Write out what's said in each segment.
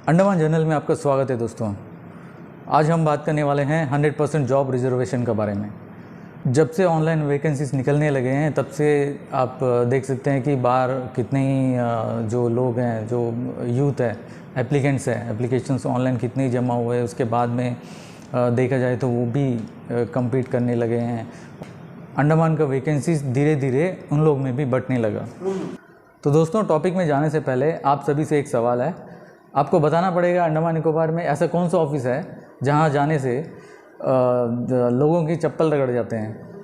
Andaman journal में आपका स्वागत है दोस्तों। आज हम बात करने वाले हैं 100% जॉब रिजर्वेशन के बारे में। जब से ऑनलाइन वैकेंसीज निकलने लगे हैं तब से आप देख सकते हैं कि बाहर कितने ही जो लोग हैं, जो यूथ है, एप्लीकेंट्स हैं, एप्लीकेशंस ऑनलाइन कितने ही जमा हुए हैं। उसके बाद में देखा जाए तो वो भी compete करने लगे हैं। अंडमान का वैकेंसीज धीरे धीरे उन लोग में भी बढ़ने लगा। तो दोस्तों, टॉपिक में जाने से पहले आप सभी से एक सवाल है। आपको बताना पड़ेगा अंडमान निकोबार में ऐसा कौन सा ऑफिस है जहां जाने से लोगों की चप्पल रगड़ जाते हैं।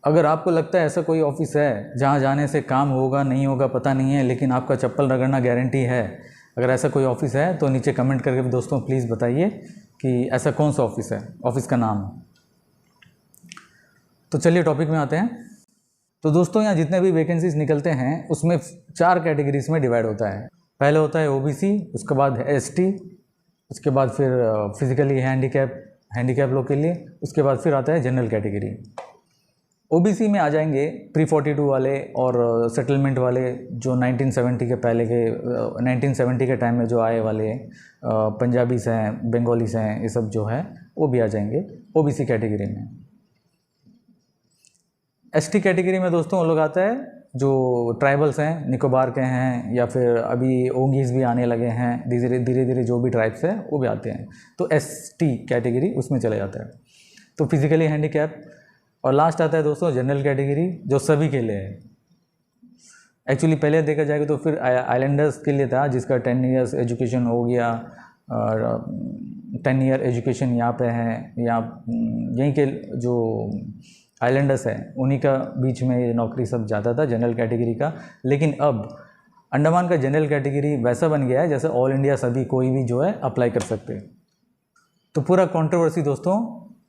अगर आपको लगता है ऐसा कोई ऑफिस है जहां जाने से काम होगा नहीं होगा पता नहीं है, लेकिन आपका चप्पल रगड़ना गारंटी है, अगर ऐसा कोई ऑफिस है तो नीचे कमेंट करके दोस्तों प्लीज़ बताइए कि ऐसा कौन सा ऑफिस है, ऑफिस का नाम। तो चलिए टॉपिक में आते हैं। तो दोस्तों, यहाँ जितने भी वैकेंसीज निकलते हैं उसमें 4 कैटेगरीज में डिवाइड होता है। पहले होता है ओबीसी, उसके बाद एसटी, उसके बाद फिर फिजिकली हैंडीकैप लोग के लिए, उसके बाद फिर आता है जनरल कैटेगरी। ओबीसी में आ जाएंगे प्री 42 वाले और सेटलमेंट वाले, जो 1970 के पहले के 1970 के टाइम में जो आए वाले पंजाबीस हैं, बंगालीस हैं, ये सब जो है वो भी आ जाएंगे ओबीसी कैटेगरी में। एसटी कैटेगरी में दोस्तों वो लोग आता है जो ट्राइबल्स हैं, निकोबार के हैं, या फिर अभी ओंगीज भी आने लगे हैं, धीरे धीरे जो भी ट्राइब्स हैं वो भी आते हैं, तो एसटी कैटेगरी उसमें चले जाता है। तो फिजिकली हैंडीकैप, और लास्ट आता है दोस्तों जनरल कैटेगरी, जो सभी के लिए है। एक्चुअली पहले देखा जाएगा तो फिर आइलैंडर्स के लिए था, जिसका 10 ईयर्स एजुकेशन हो गया, और 10 ईयर एजुकेशन यहाँ पे है, या यहीं के जो आइलैंडर्स हैं उन्हीं का बीच में ये नौकरी सब जाता था जनरल कैटेगरी का। लेकिन अब अंडमान का जनरल कैटेगरी वैसा बन गया है जैसे ऑल इंडिया सभी कोई भी जो है अप्लाई कर सकते हैं। तो पूरा कंट्रोवर्सी दोस्तों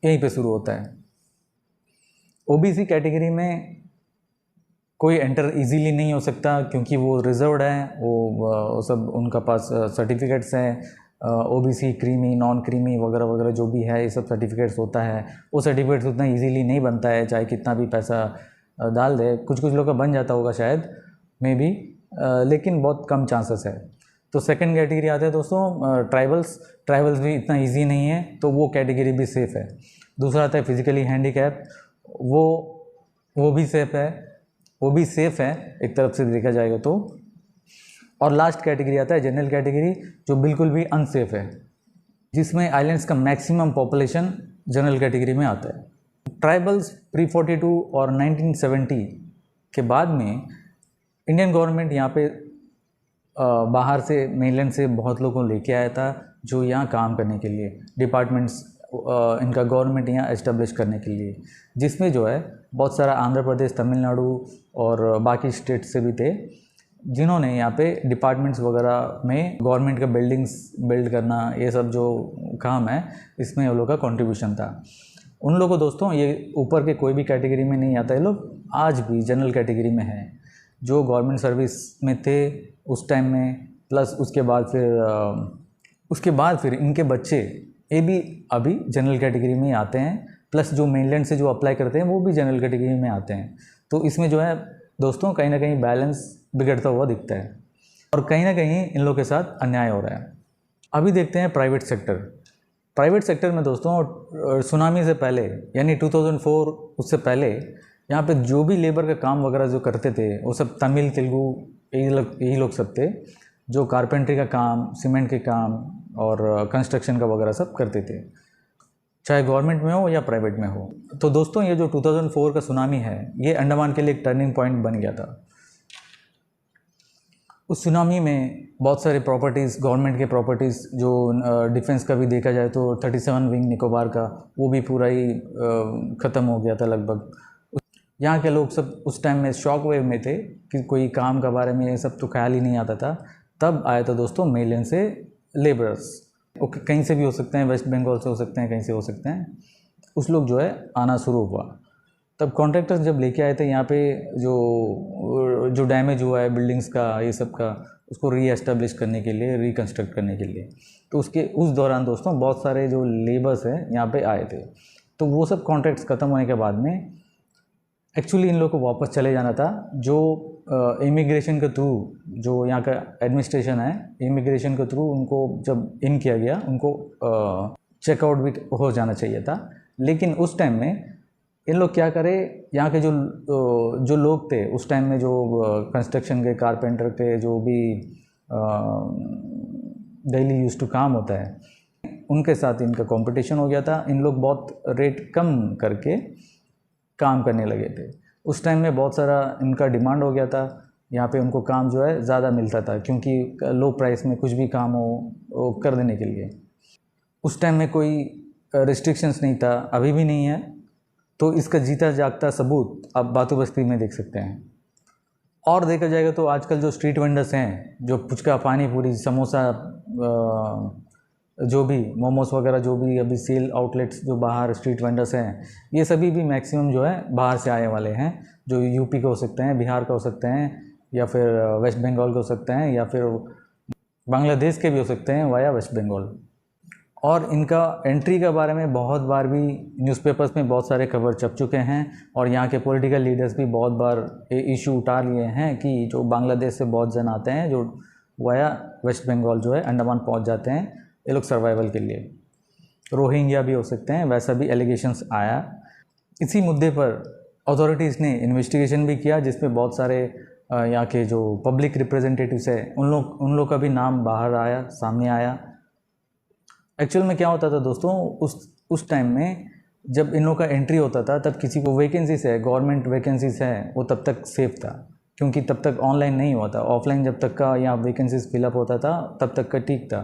यहीं पे शुरू होता है। ओबीसी कैटेगरी में कोई एंटर इजीली नहीं हो सकता क्योंकि वो रिजर्व्ड है, वो सब उनका पास सर्टिफिकेट्स हैं, ओबीसी, क्रीमी, नॉन क्रीमी वगैरह वगैरह जो भी है, ये सब सर्टिफिकेट्स होता है। वो सर्टिफिकेट्स उतना इजीली नहीं बनता है, चाहे कितना भी पैसा डाल दे। कुछ लोग का बन जाता होगा शायद, मे बी, लेकिन बहुत कम चांसेस है। तो सेकंड कैटेगरी आते हैं दोस्तों ट्राइबल्स भी इतना इजी नहीं है, तो वो कैटेगरी भी सेफ़ है। दूसरा आता है फिजिकली हैंडीकैप, वो भी सेफ़ है, वो भी सेफ़ है एक तरफ से देखा जाएगा तो। और लास्ट कैटेगरी आता है जनरल कैटेगरी, जो बिल्कुल भी अनसेफ है, जिसमें आइलैंड्स का मैक्सिमम पॉपुलेशन जनरल कैटेगरी में आता है। ट्राइबल्स प्री 42 और 1970 के बाद में इंडियन गवर्नमेंट यहाँ पे बाहर से, मेनलैंड से बहुत लोगों को लेके आया था जो यहाँ काम करने के लिए, डिपार्टमेंट्स इनका गवर्नमेंट यहाँ एस्टेब्लिश करने के लिए, जिसमें जो है बहुत सारा आंध्र प्रदेश, तमिलनाडु और बाकी स्टेट से भी थे, जिन्होंने यहाँ पे डिपार्टमेंट्स वगैरह में गवर्नमेंट का बिल्डिंग्स बिल्ड करना, ये सब जो काम है इसमें उन लोग का कंट्रीब्यूशन था। उन लोगों को दोस्तों ये ऊपर के कोई भी कैटेगरी में नहीं आता, ये लोग आज भी जनरल कैटेगरी में हैं, जो गवर्नमेंट सर्विस में थे उस टाइम में, प्लस उसके बाद फिर इनके बच्चे ये भी अभी जनरल कैटेगरी में ही आते हैं, प्लस जो मेनलैंड से जो अप्लाई करते हैं वो भी जनरल कैटेगरी में आते हैं। तो इसमें जो है दोस्तों कहीं ना कहीं बैलेंस बिगड़ता हुआ दिखता है, और कहीं ना कहीं इन लोगों के साथ अन्याय हो रहा है। अभी देखते हैं प्राइवेट सेक्टर में दोस्तों, सुनामी से पहले यानी 2004 उससे पहले यहाँ पे जो भी लेबर का काम वगैरह जो करते थे वो सब तमिल, तेलुगु यही लोग सब थे, जो कारपेंट्री का काम, सीमेंट के काम और कंस्ट्रक्शन का वगैरह सब करते थे, चाहे गवर्नमेंट में हो या प्राइवेट में हो। तो दोस्तों ये जो 2004 का सुनामी है, ये अंडमान के लिए एक टर्निंग पॉइंट बन गया था। उस सुनामी में बहुत सारे प्रॉपर्टीज़, गवर्नमेंट के प्रॉपर्टीज़, जो डिफेंस का भी देखा जाए तो 37 विंग निकोबार का, वो भी पूरा ही ख़त्म हो गया था लगभग। यहाँ के लोग सब उस टाइम में शॉक वेव में थे कि कोई काम के बारे में ये सब तो ख्याल ही नहीं आता था। तब आया था दोस्तों मेनलैंड से लेबरर्स, ओके, कहीं से भी हो सकते हैं, वेस्ट बंगाल से हो सकते हैं, कहीं से हो सकते हैं, उस लोग जो है आना शुरू हुआ। तब कॉन्ट्रैक्टर्स जब लेके आए थे यहाँ पे, जो डैमेज हुआ है बिल्डिंग्स का, ये सब का, उसको रीएस्टेब्लिश करने के लिए, रिकन्स्ट्रक्ट करने के लिए, तो उस दौरान दोस्तों बहुत सारे जो लेबर्स हैं यहाँ पे आए थे। तो वो सब कॉन्ट्रैक्ट्स ख़त्म होने के बाद में एक्चुअली इन लोगों को वापस चले जाना था। जो इमिग्रेशन के थ्रू, जो यहाँ का एडमिनिस्ट्रेशन है, इमिग्रेशन के थ्रू उनको जब इन किया गया, उनको चेकआउट भी हो जाना चाहिए था। लेकिन उस टाइम में इन लोग क्या करे, यहाँ के जो लोग थे उस टाइम में, जो कंस्ट्रक्शन के कारपेंटर के जो भी डेली यूज टू काम होता है, उनके साथ इनका कंपटीशन हो गया था। इन लोग बहुत रेट कम करके काम करने लगे थे। उस टाइम में बहुत सारा इनका डिमांड हो गया था। यहाँ पे उनको काम जो है ज़्यादा मिलता था, क्योंकि लो प्राइस में कुछ भी काम हो वो कर देने के लिए। उस टाइम में कोई रिस्ट्रिक्शंस नहीं था, अभी भी नहीं है। तो इसका जीता जागता सबूत आप बातू बस्ती में देख सकते हैं। और देखा जाएगा तो आजकल जो स्ट्रीट वेंडर्स हैं, जो पुचका, पानी पूरी, समोसा, जो भी मोमोस वगैरह, जो भी अभी सेल आउटलेट्स जो बाहर स्ट्रीट वेंडर्स हैं, ये सभी भी मैक्सिमम जो है बाहर से आए वाले हैं। जो यूपी के हो सकते हैं, बिहार के हो सकते हैं, या फिर वेस्ट बंगाल के हो सकते हैं, या फिर बांग्लादेश के भी हो सकते हैं वाया वेस्ट बंगाल। और इनका एंट्री के बारे में बहुत बार भी न्यूज़पेपर्स में बहुत सारे खबर छप चुके हैं, और यहाँ के पॉलिटिकल लीडर्स भी बहुत बार इशू उठा लिए हैं कि जो बांग्लादेश से बहुत जन आते हैं, जो वाया वेस्ट बंगाल जो है अंडमान पहुँच जाते हैं, ये लोग सर्वाइवल के लिए, रोहिंग्या भी हो सकते हैं, वैसा भी एलिगेशंस आया। इसी मुद्दे पर अथॉरिटीज़ ने इन्वेस्टिगेशन भी किया, जिसमें बहुत सारे यहाँ के जो पब्लिक रिप्रेजेंटेटिव्स हैं उन लोग का भी नाम बाहर आया, सामने आया। एक्चुअल में क्या होता था दोस्तों, उस टाइम में जब इन लोगों का एंट्री होता था, तब किसी को वैकेंसीज है, गवर्नमेंट वैकेंसीज है, वो तब तक सेफ था, क्योंकि तब तक ऑनलाइन नहीं हुआ था। ऑफलाइन जब तक का यहाँ वैकेंसीज फिलअप होता था तब तक का ठीक था।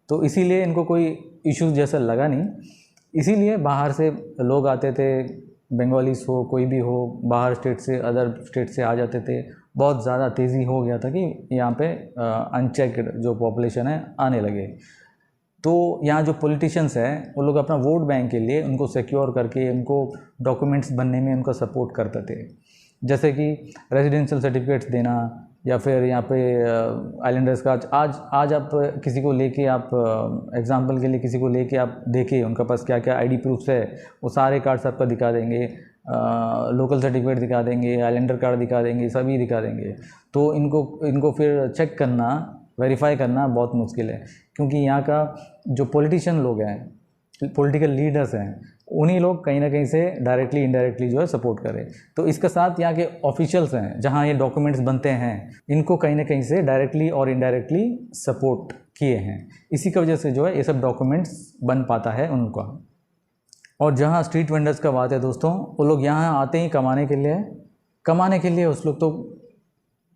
तो इसीलिए इनको कोई इशू जैसा लगा नहीं। इसीलिए बाहर से लोग आते थे, बंगालीज हो, कोई भी हो, बाहर स्टेट से, अदर स्टेट से आ जाते थे। बहुत ज़्यादा तेज़ी हो गया था कि यहाँ पे अनचेक्ड जो पॉपुलेशन है आने लगे। तो यहाँ जो पॉलिटिशियंस हैं वो लोग अपना वोट बैंक के लिए उनको सिक्योर करके, उनको डॉक्यूमेंट्स बनने में उनका सपोर्ट करते थे। जैसे कि रेजिडेंशियल सर्टिफिकेट्स देना, या फिर यहाँ पे आइलैंडर्स का आज आप किसी को लेके, आप एग्जांपल के लिए किसी को लेके आप देखिए उनका पास क्या क्या आईडी प्रूफ्स है, वो सारे कार्ड्स आपका दिखा देंगे, लोकल सर्टिफिकेट दिखा देंगे, आइलैंडर कार्ड दिखा देंगे, सभी दिखा देंगे। तो इनको फिर चेक करना, वेरीफाई करना बहुत मुश्किल है, क्योंकि यहाँ का जो पॉलिटिशियन लोग हैं, पॉलिटिकल लीडर्स हैं, उन्हीं लोग कहीं ना कहीं से डायरेक्टली इनडायरेक्टली जो है सपोर्ट करें। तो इसके साथ यहाँ के ऑफिशियल्स हैं, जहाँ ये डॉक्यूमेंट्स बनते हैं, इनको कहीं ना कहीं से डायरेक्टली और इनडायरेक्टली सपोर्ट किए हैं। इसी की वजह से जो है ये सब डॉक्यूमेंट्स बन पाता है उनका। और जहाँ स्ट्रीट वेंडर्स का बात है दोस्तों, वो लोग यहाँ आते ही कमाने के लिए उस लोग तो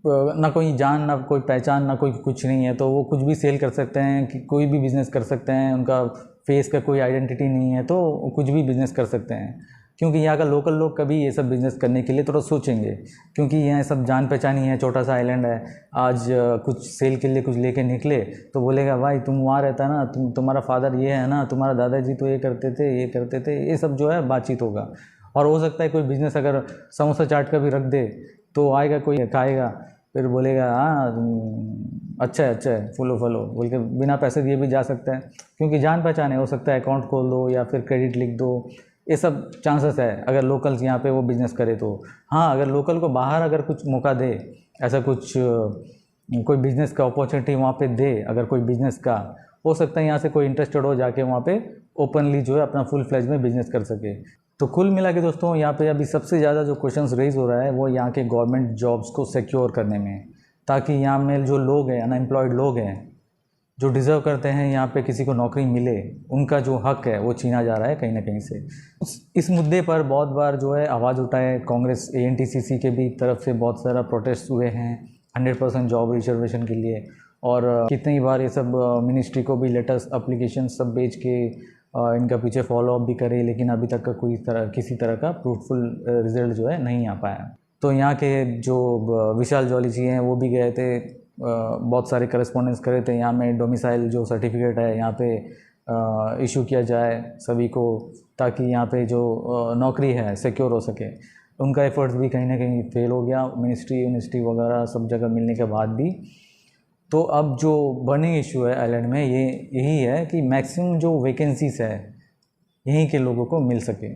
ना कोई जान, ना कोई पहचान, ना कोई कुछ नहीं है, तो वो कुछ भी सेल कर सकते हैं, कि कोई भी बिज़नेस कर सकते हैं। उनका फेस का कोई आइडेंटिटी नहीं है, तो कुछ भी बिज़नेस कर सकते हैं। क्योंकि यहाँ का लोकल लोग कभी ये सब बिज़नेस करने के लिए थोड़ा सोचेंगे, क्योंकि यहाँ सब जान पहचानी है, छोटा सा आइलैंड है। आज कुछ सेल के लिए कुछ लेके निकले तो बोलेगा, भाई तुम वहाँ रहता ना, तुम्हारा फादर ये है ना, तुम्हारा दादाजी तो ये करते थे, ये सब जो है बातचीत होगा। और हो सकता है कोई बिज़नेस अगर समोसा चाट का भी रख दे तो आएगा कोई, खाएगा, फिर बोलेगा हाँ अच्छा है फॉलो बोल के बिना पैसे दिए भी जा सकता है, क्योंकि जान पहचान है। हो सकता है अकाउंट खोल दो या फिर क्रेडिट लिख दो, ये सब चांसेस है अगर लोकल्स यहाँ पे वो बिज़नेस करे तो। हाँ, अगर लोकल को बाहर अगर कुछ मौका दे, ऐसा कुछ कोई बिज़नेस का अपॉर्चुनिटी वहाँ पे दे, अगर कोई बिज़नेस का, हो सकता है यहाँ से कोई इंटरेस्टेड हो, जाके वहाँ पे ओपनली जो है अपना फुल फ्लेज में बिज़नेस कर सके। तो कुल मिला के दोस्तों, यहाँ पे अभी सबसे ज़्यादा जो क्वेश्चंस रेज हो रहा है वो यहाँ के गवर्नमेंट जॉब्स को सिक्योर करने में, ताकि यहाँ में जो लोग हैं, अनएम्प्लॉयड लोग हैं, जो डिज़र्व करते हैं यहाँ पे किसी को नौकरी मिले, उनका जो हक है वो छीना जा रहा है कहीं ना कहीं से। इस मुद्दे पर बहुत बार जो है आवाज़ उठाए, कांग्रेस ANTCC के भी तरफ से बहुत सारा प्रोटेस्ट हुए हैं 100% जॉब रिजर्वेशन के लिए। और कितनी बार ये सब मिनिस्ट्री को भी लेटर्स, एप्लीकेशन सब भेज के इनका पीछे फॉलोअप भी करे, लेकिन अभी तक का किसी तरह का फ्रूटफुल रिजल्ट जो है नहीं आ पाया। तो यहाँ के जो विशाल जॉली जी हैं वो भी गए थे, बहुत सारे करस्पॉन्डेंस करे थे, यहाँ में डोमिसाइल जो सर्टिफिकेट है यहाँ पे इशू किया जाए सभी को, ताकि यहाँ पे जो नौकरी है सिक्योर हो सके। उनका एफर्ट्स भी कहीं ना कहीं फेल हो गया, मिनिस्ट्री वगैरह सब जगह मिलने के बाद भी। तो अब जो बर्निंग इशू है आइलैंड में यही है कि मैक्सिमम जो वैकेंसीज है यहीं के लोगों को मिल सके।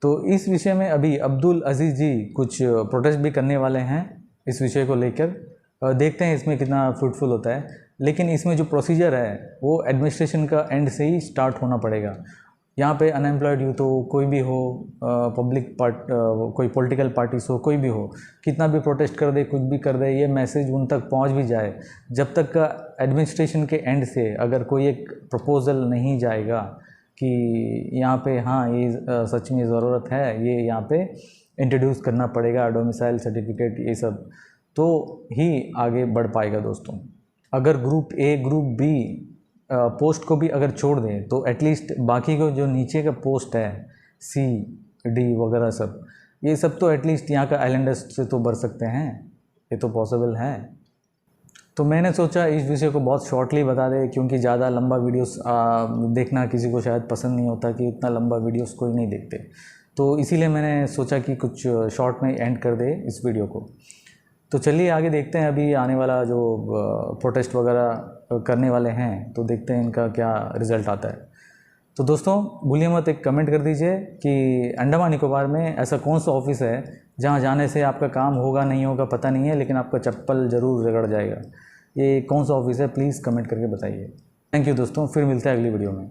तो इस विषय में अभी अब्दुल अजीज़ जी कुछ प्रोटेस्ट भी करने वाले हैं इस विषय को लेकर। देखते हैं इसमें कितना फ्रूटफुल होता है। लेकिन इसमें जो प्रोसीजर है वो एडमिनिस्ट्रेशन का एंड से ही स्टार्ट होना पड़ेगा। यहाँ पे अनएम्प्लॉयड यूथ हो, कोई भी हो, कोई पॉलिटिकल पार्टीज हो, कोई भी हो, कितना भी प्रोटेस्ट कर दे, कुछ भी कर दे, ये मैसेज उन तक पहुँच भी जाए, जब तक का एडमिनिस्ट्रेशन के एंड से अगर कोई एक प्रपोज़ल नहीं जाएगा कि यहाँ पे हाँ ये सच में ज़रूरत है, ये यहाँ पे इंट्रोड्यूस करना पड़ेगा डोमिसाइल सर्टिफिकेट, ये सब, तो ही आगे बढ़ पाएगा दोस्तों। अगर group A group B post को भी अगर छोड़ दें तो एटलीस्ट बाकी को जो नीचे का पोस्ट है सी डी वगैरह सब, ये सब तो एटलीस्ट यहाँ का आइलैंडर्स से तो बढ़ सकते हैं, ये तो पॉसिबल है। तो मैंने सोचा इस विषय को बहुत शॉर्टली बता दें, क्योंकि ज़्यादा लंबा वीडियोस देखना किसी को शायद पसंद नहीं होता, कि इतना लंबा वीडियोस कोई नहीं देखते, तो इसीलिए मैंने सोचा कि कुछ शॉर्ट में एंड कर दे इस वीडियो को। तो चलिए आगे देखते हैं, अभी आने वाला जो प्रोटेस्ट वगैरह करने वाले हैं, तो देखते हैं इनका क्या रिज़ल्ट आता है। तो दोस्तों भूलिए मत एक कमेंट कर दीजिए कि अंडमान निकोबार में ऐसा कौन सा ऑफिस है जहां जाने से आपका काम होगा नहीं होगा पता नहीं है, लेकिन आपका चप्पल ज़रूर रगड़ जाएगा। ये कौन सा ऑफिस है, प्लीज़ कमेंट करके बताइए। थैंक यू दोस्तों, फिर मिलते हैं अगली वीडियो में।